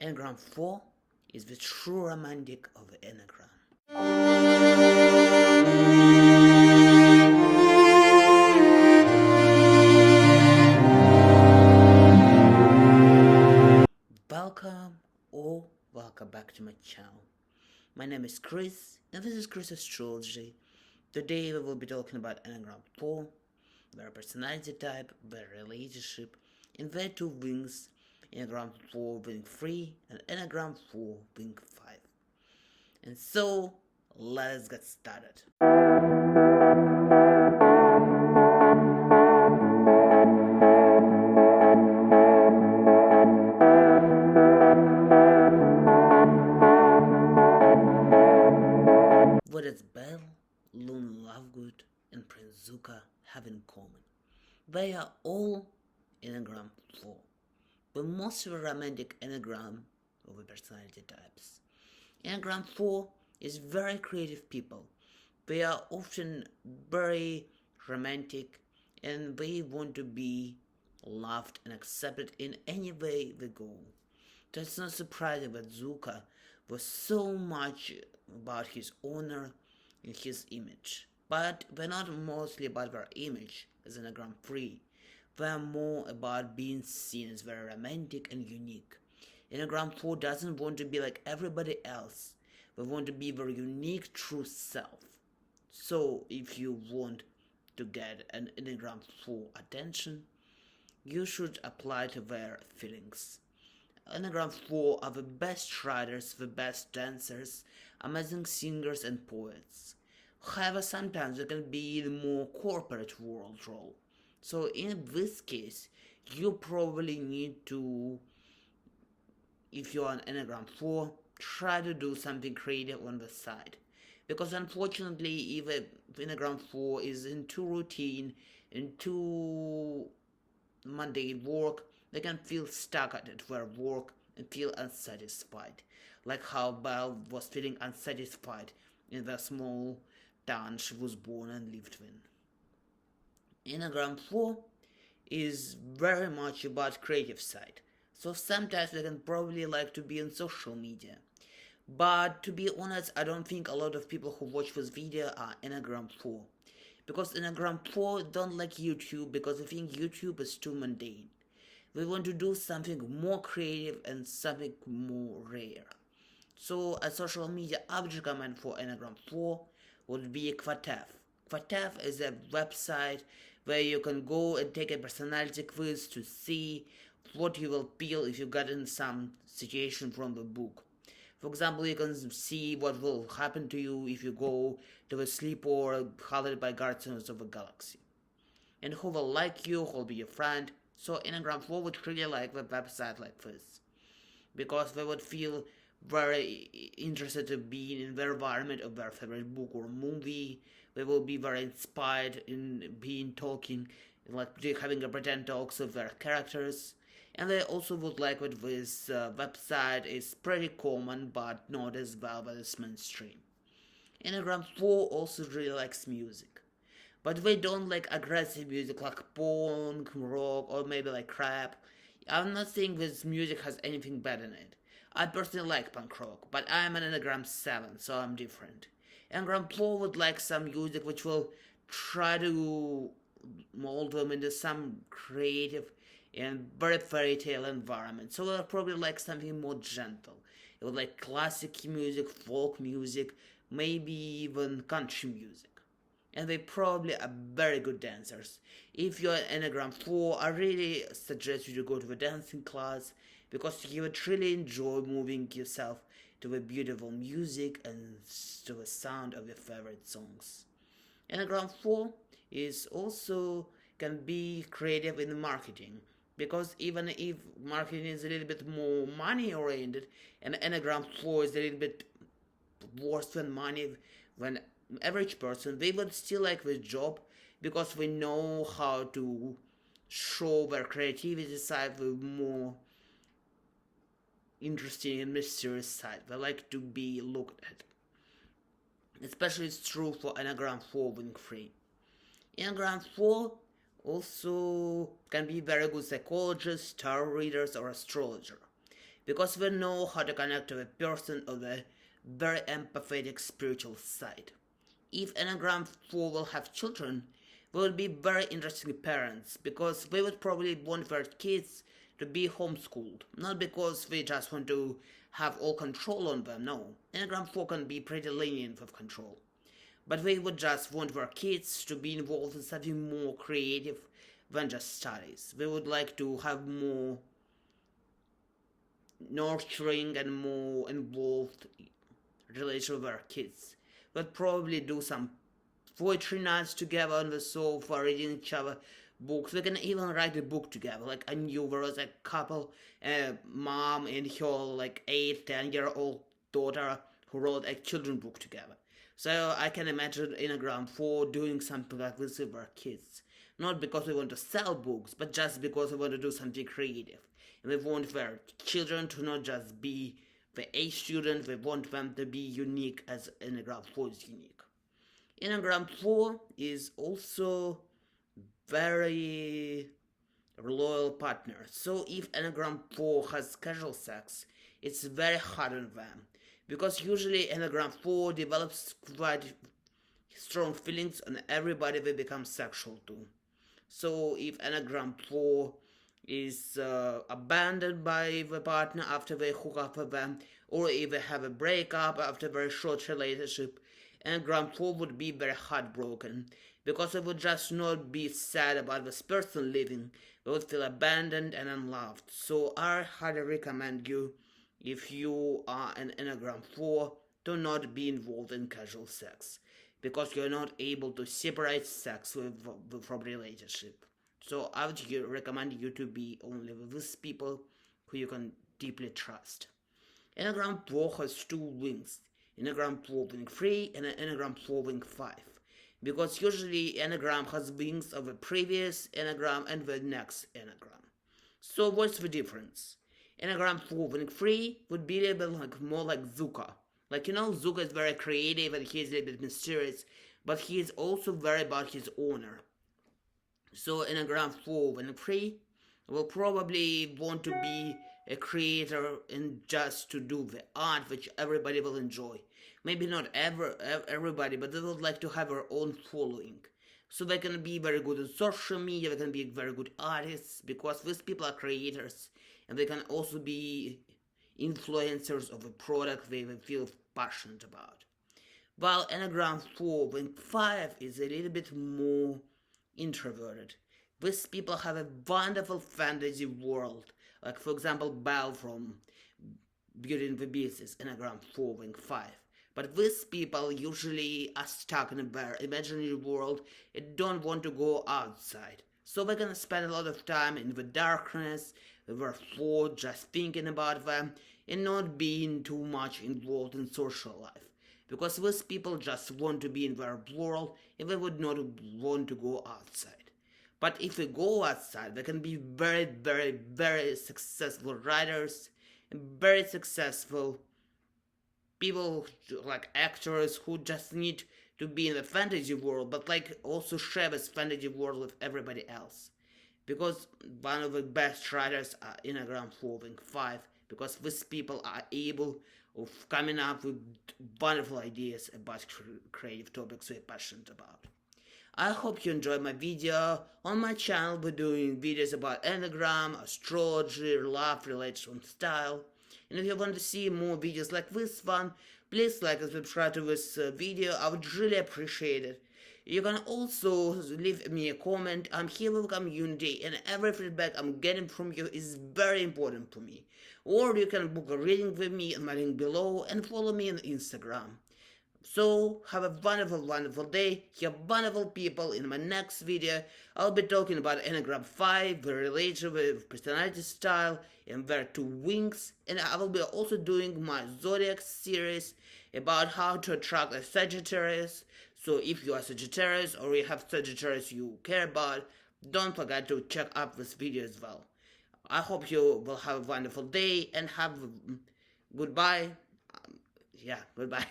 Enneagram 4 is the true romantic of the Enneagram. Welcome back to my channel. My name is Chris and this is Chris Astrology. Today we will be talking about Enneagram 4, their personality type, their relationship, and their two wings, Enneagram 4 wing 3 and Enneagram 4 wing 5. And so, let's get started. What does Belle, Lune Lovegood, and Prince Zuko have in common? They are all Enneagram 4, but most of the romantic Enneagram of the personality types. Enneagram 4 is very creative people. They are often very romantic and they want to be loved and accepted in any way they go. So it's not surprising that Zuko was so much about his honor and his image. But they're not mostly about their image as Enneagram 3. They're more about being seen as very romantic and unique. Enneagram 4 doesn't want to be like everybody else. They want to be their unique true self. So if you want to get an Enneagram 4 attention, you should apply to their feelings. Enneagram 4 are the best writers, the best dancers, amazing singers and poets. However, sometimes they can be the more corporate world role. So in this case, you probably need to, if you're an Enneagram 4, try to do something creative on the side. Because unfortunately, if Enneagram 4 is in too routine, in too mundane work, they can feel stuck at their work and feel unsatisfied. Like how Belle was feeling unsatisfied in the small town she was born and lived in. Enneagram 4 is very much about creative side. So sometimes they can probably like to be on social media. But to be honest, I don't think a lot of people who watch this video are Enneagram 4. Because Enneagram 4 don't like YouTube because they think YouTube is too mundane. We want to do something more creative and something more rare. So a social media app recommend for Enneagram 4 would be Kvatef. Kvatef is a website where you can go and take a personality quiz to see what you will feel if you get in some situation from the book. For example, you can see what will happen to you if you go to a sleepover hosted by Guardians of the Galaxy. And who will like you, who will be your friend. So Enneagram 4 would really like a website like this. Because they would feel very interested to be in the environment of their favorite book or movie. They will be very inspired in being talking, like having a pretend talks of their characters. And they also would like that this website is pretty common but not as well as mainstream. Enneagram 4 also really likes music. But they don't like aggressive music like punk, rock, or maybe like rap. I'm not saying this music has anything bad in it. I personally like punk rock, but I'm an Enneagram 7, so I'm different. Enneagram 4 would like some music which will try to mold them into some creative and very fairy tale environment. So they'll probably like something more gentle. It would like classic music, folk music, maybe even country music. And they probably are very good dancers. If you're an Enneagram 4, I really suggest you to go to a dancing class because you would really enjoy moving yourself to the beautiful music and to the sound of your favorite songs. Enneagram 4 is also can be creative in marketing because even if marketing is a little bit more money oriented and Enneagram 4 is a little bit worse than money than average person, they would still like this job because we know how to show their creativity side with more interesting and mysterious side. They like to be looked at. Especially it's true for Enneagram 4 wing 3. Enneagram 4 also can be very good psychologists, tarot readers, or astrologer. because we know how to connect to a person on the very empathetic spiritual side. If Enneagram 4 will have children, they will be very interesting parents because they would probably want their kids to be homeschooled, not because they just want to have all control on them. No, Enneagram 4 can be pretty lenient with control. But they would just want their kids to be involved in something more creative than just studies. They would like to have more nurturing and more involved relation with their kids. They'd probably do some poetry nights together on the sofa, reading each other books. They can even write a book together. Like I knew there was a couple, a mom and her like 8-10-year-old daughter who wrote a children's book together. So I can imagine Enneagram 4 doing something like this with their kids. Not because they want to sell books, but just because they want to do something creative. And they want their children to not just be the A student, they want them to be unique as Enneagram 4 is unique. Enneagram 4 is also very loyal partner. So if Enneagram 4 has casual sex, it's very hard on them. Because usually Enneagram 4 develops quite strong feelings on everybody they become sexual to. So if Enneagram 4 is abandoned by the partner after they hook up with them, or if they have a breakup after a very short relationship, Enneagram 4 would be very heartbroken because they would just not be sad about this person leaving. They would feel abandoned and unloved. So I highly recommend you, if you are an Enneagram 4, to not be involved in casual sex because you're not able to separate sex from relationship. So I would recommend you to be only with these people who you can deeply trust. Enneagram 4 has two wings, Enneagram 4 wing 3 and Enneagram 4 wing 5. Because usually Enneagram has wings of the previous Enneagram and the next Enneagram. So what's the difference? Enneagram 4 wing 3 would be a little bit more like Zuka. Like, you know, Zuka is very creative and he's a little bit mysterious, but he is also very about his honor. So Enneagram 4 wing 3 will probably want to be a creator and just to do the art which everybody will enjoy. Maybe not everybody, but they would like to have their own following. So they can be very good on social media, they can be very good artists, because these people are creators, and they can also be influencers of a product they feel passionate about. While Enneagram 4 wing 5 is a little bit more introverted. These people have a wonderful fantasy world, like for example Belle from Beauty and the Beast is Enneagram 4 wing 5. But these people usually are stuck in their imaginary world and don't want to go outside. So they're gonna spend a lot of time in the darkness, with their thoughts, just thinking about them, and not being too much involved in social life. Because these people just want to be in their world and they would not want to go outside. But if they go outside, they can be very, very, very successful writers and very successful people, like actors who just need to be in the fantasy world, but like also share this fantasy world with everybody else. Because one of the best writers are Enneagram 4 wing 5, because these people are able of coming up with wonderful ideas about creative topics we're passionate about. I hope you enjoyed my video. On my channel we're doing videos about Enneagram, astrology, love, relationship, style. And if you want to see more videos like this one, please like and subscribe to this video. I would really appreciate it. You can also leave me a comment. I'm here with the community and every feedback I'm getting from you is very important for me. Or you can book a reading with me in my link below and follow me on Instagram. So, have a wonderful, wonderful day. Have wonderful people. In my next video, I'll be talking about Enneagram 5, the relation with personality style, and their two wings. And I will be also doing my Zodiac series about how to attract a Sagittarius. So, if you are Sagittarius or you have Sagittarius you care about, don't forget to check out this video as well. I hope you will have a wonderful day and have goodbye. Goodbye.